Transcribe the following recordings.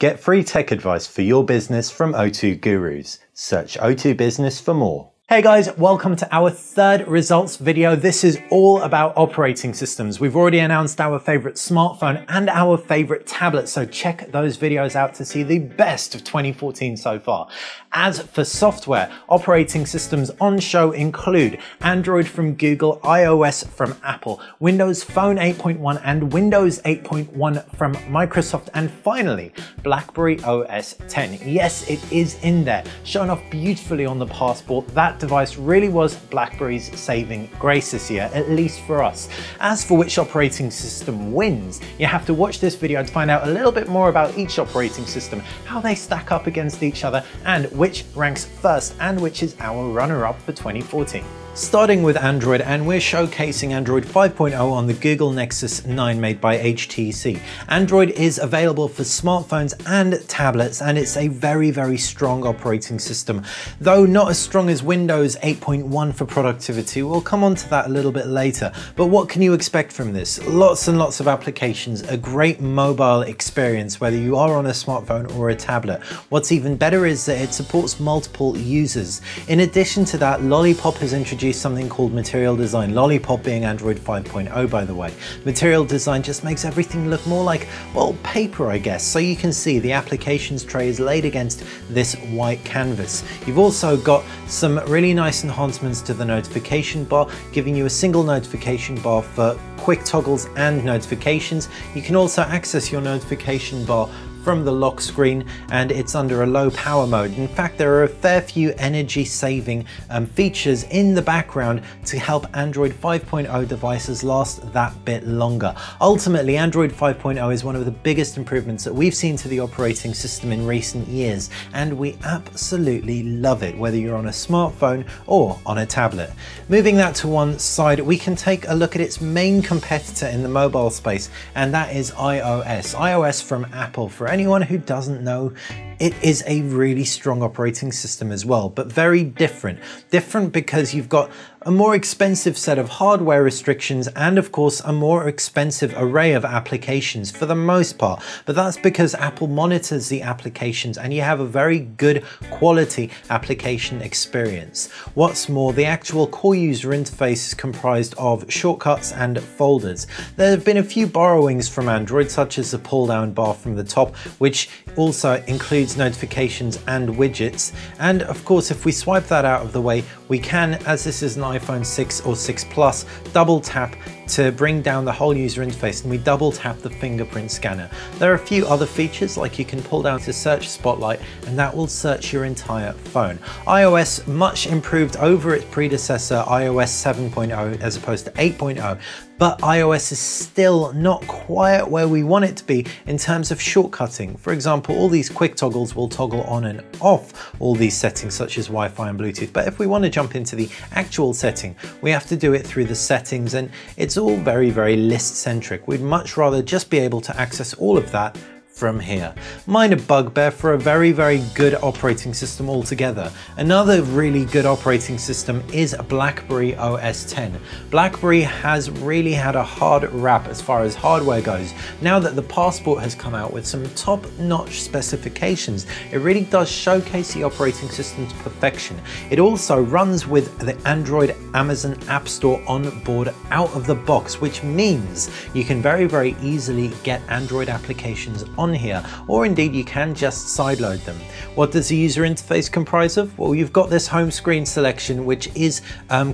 Get free tech advice for your business from O2 Gurus. Search O2 Business for more. Hey guys, welcome to our third results video. This is all about operating systems. We've already announced our favorite smartphone and our favorite tablet, so check those videos out to see the best of 2014 so far. As for software, operating systems on show include Android from Google, iOS from Apple, Windows Phone 8.1 and Windows 8.1 from Microsoft, and finally, BlackBerry OS 10. Yes, it is in there, shown off beautifully on the passport. That device really was BlackBerry's saving grace this year, at least for us. As for which operating system wins, you have to watch this video to find out a little bit more about each operating system, how they stack up against each other, and which ranks first and which is our runner-up for 2014. Starting with Android, and we're showcasing Android 5.0 on the Google Nexus 9 made by HTC. Android is available for smartphones and tablets, and it's a very strong operating system, though not as strong as Windows 8.1 for productivity. We'll come on to that a little bit later, but what can you expect from this? Lots and lots of applications, a great mobile experience whether you are on a smartphone or a tablet. What's even better is that it supports multiple users. In addition to that, Lollipop has introduced something called Material Design, Lollipop being Android 5.0 by the way. Material Design just makes everything look more like, well, paper I guess, so you can see the applications tray is laid against this white canvas. You've also got some really nice enhancements to the notification bar, giving you a single notification bar for quick toggles and notifications. You can also access your notification bar from the lock screen, and it's under a low power mode. In fact, there are a fair few energy saving features in the background to help Android 5.0 devices last that bit longer. Ultimately, Android 5.0 is one of the biggest improvements that we've seen to the operating system in recent years, and we absolutely love it, whether you're on a smartphone or on a tablet. Moving that to one side, we can take a look at its main competitor in the mobile space, and that is iOS. iOS from Apple. For anyone who doesn't know, it is a really strong operating system as well, but very different. Different because you've got a more expensive set of hardware restrictions and of course a more expensive array of applications for the most part, but that's because Apple monitors the applications and you have a very good quality application experience. What's more, the actual core user interface is comprised of shortcuts and folders. There have been a few borrowings from Android, such as the pull down bar from the top, which also includes notifications and widgets. And of course, if we swipe that out of the way, we can, as this is an iPhone 6 or 6 Plus, double tap to bring down the whole user interface, and we double tap the fingerprint scanner. There are a few other features, like you can pull down to search Spotlight and that will search your entire phone. iOS much improved over its predecessor iOS 7.0 as opposed to 8.0, but iOS is still not quite where we want it to be in terms of shortcutting. For example, all these quick toggles will toggle on and off all these settings such as Wi-Fi and Bluetooth, but if we want to jump into the actual setting, we have to do it through the settings, and it's all very list centric. We'd much rather just be able to access all of that from here. Minor bugbear for a very good operating system altogether. Another really good operating system is BlackBerry OS 10. BlackBerry has really had a hard rap as far as hardware goes. Now that the Passport has come out with some top-notch specifications, it really does showcase the operating system's perfection. It also runs with the Android Amazon App Store on board out of the box, which means you can very easily get Android applications on here, or indeed you can just sideload them. What does the user interface comprise of? Well, you've got this home screen selection, which is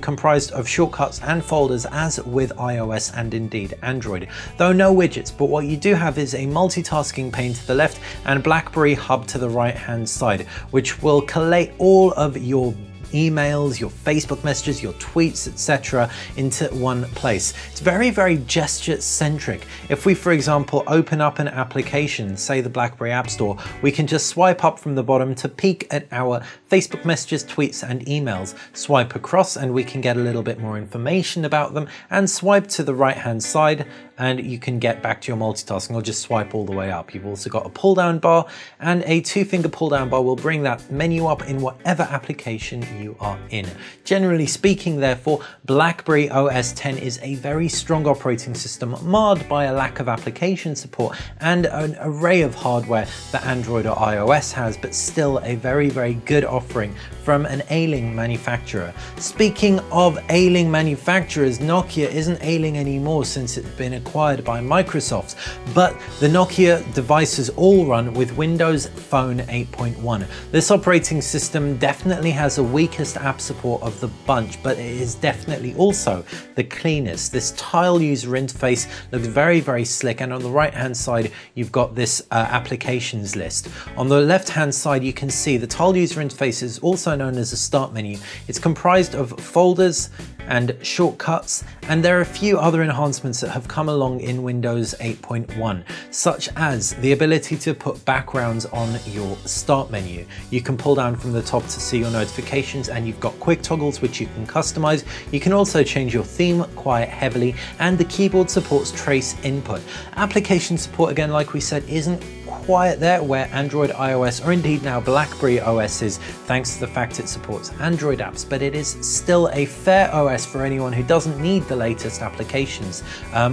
comprised of shortcuts and folders as with iOS and indeed Android, though no widgets. But what you do have is a multitasking pane to the left and BlackBerry Hub to the right hand side, which will collate all of your emails, your Facebook messages, your tweets, etc. into one place. It's very gesture centric. If we, for example, open up an application, say the BlackBerry App Store, we can just swipe up from the bottom to peek at our Facebook messages, tweets and emails. Swipe across and we can get a little bit more information about them, and swipe to the right hand side and you can get back to your multitasking or just swipe all the way up. You've also got a pull down bar, and a 2-finger pull down bar will bring that menu up in whatever application you are in. Generally speaking, therefore, BlackBerry OS 10 is a very strong operating system marred by a lack of application support and an array of hardware that Android or iOS has, but still a very, very good offering from an ailing manufacturer. Speaking of ailing manufacturers, Nokia isn't ailing anymore since it's been acquired by Microsoft, but the Nokia devices all run with Windows Phone 8.1. This operating system definitely has the weakest app support of the bunch, but it is definitely also the cleanest. This tile user interface looks very, very slick, and on the right hand side you've got this applications list. On the left hand side you can see the tile user interface is also known as a start menu. It's comprised of folders and shortcuts, and there are a few other enhancements that have come along in Windows 8.1, such as the ability to put backgrounds on your start menu. You can pull down from the top to see your notifications, and you've got quick toggles which you can customize. You can also change your theme quite heavily, and the keyboard supports trace input. Application support, again, like we said, isn't quite there where Android, iOS, or indeed now BlackBerry OS is, thanks to the fact it supports Android apps, but it is still a fair OS for anyone who doesn't need the latest applications,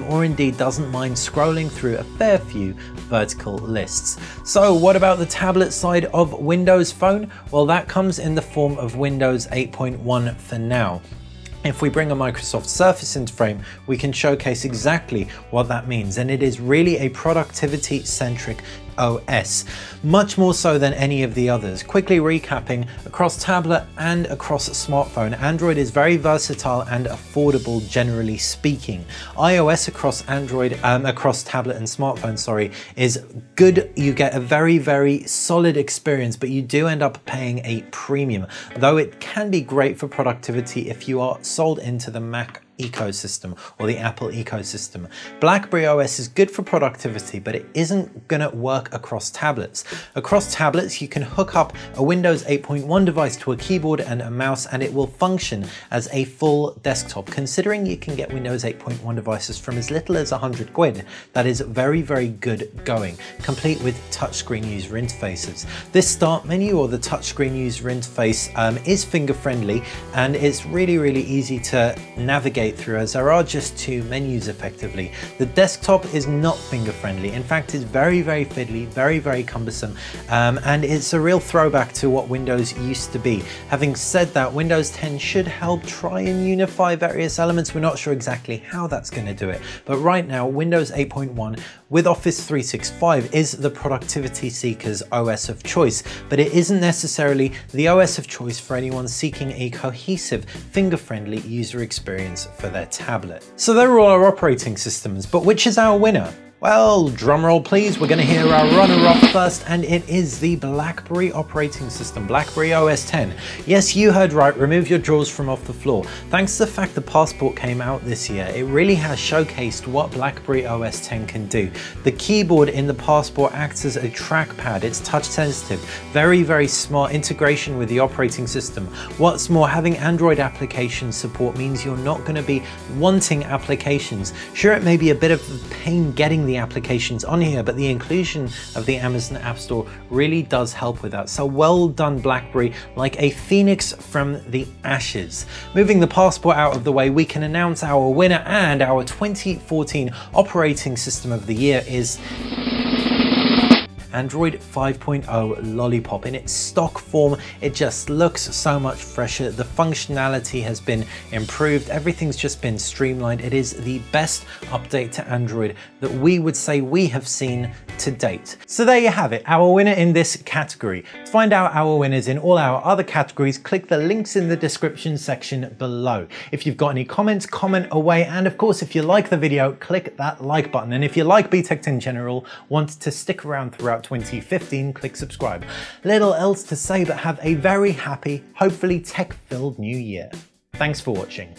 or indeed doesn't mind scrolling through a fair few vertical lists. So what about the tablet side of Windows Phone? Well, that comes in the form of Windows 8.1 for now. If we bring a Microsoft Surface into frame, we can showcase exactly what that means, and it is really a productivity-centric OS, much more so than any of the others. Quickly recapping, across tablet and across smartphone, Android is very versatile and affordable, generally speaking. iOS across Android, across tablet and smartphone, sorry, is good. You get a very, very solid experience, but you do end up paying a premium, though it can be great for productivity if you are sold into the Mac ecosystem or the Apple ecosystem. BlackBerry OS is good for productivity, but it isn't gonna work across tablets. Across tablets, you can hook up a Windows 8.1 device to a keyboard and a mouse, and it will function as a full desktop. Considering you can get Windows 8.1 devices from as little as 100 quid, that is very, very good going, complete with touchscreen user interfaces. This start menu, or the touchscreen user interface, is finger friendly, and it's really, really easy to navigate through, as there are just two menus effectively. The desktop is not finger friendly. In fact, it's very, very fiddly, very, very cumbersome, and it's a real throwback to what Windows used to be. Having said that, Windows 10 should help try and unify various elements. We're not sure exactly how that's going to do it, but right now Windows 8.1 with Office 365 is the productivity seekers OS of choice, but it isn't necessarily the OS of choice for anyone seeking a cohesive, finger-friendly user experience for their tablet. So there are all our operating systems, but which is our winner? Well, drumroll please, we're going to hear our runner-up first, and it is the BlackBerry operating system, BlackBerry OS 10. Yes, you heard right, remove your drawers from off the floor. Thanks to the fact the Passport came out this year, it really has showcased what BlackBerry OS 10 can do. The keyboard in the Passport acts as a trackpad, it's touch sensitive, very, very smart integration with the operating system. What's more, having Android application support means you're not going to be wanting applications. Sure, it may be a bit of a pain getting the applications on here, but the inclusion of the Amazon App Store really does help with that. So well done, BlackBerry, like a phoenix from the ashes. Moving the Passport out of the way, we can announce our winner, and our 2014 operating system of the year is Android 5.0 Lollipop. In its stock form, it just looks so much fresher. The functionality has been improved. Everything's just been streamlined. It is the best update to Android that we would say we have seen to date. So there you have it, our winner in this category. To find out our winners in all our other categories, click the links in the description section below. If you've got any comments, comment away. And of course, if you like the video, click that like button. And if you like Btekt in general, want to stick around throughout 2015, click subscribe. Little else to say, but have a very happy, hopefully tech-filled new year. Thanks for watching.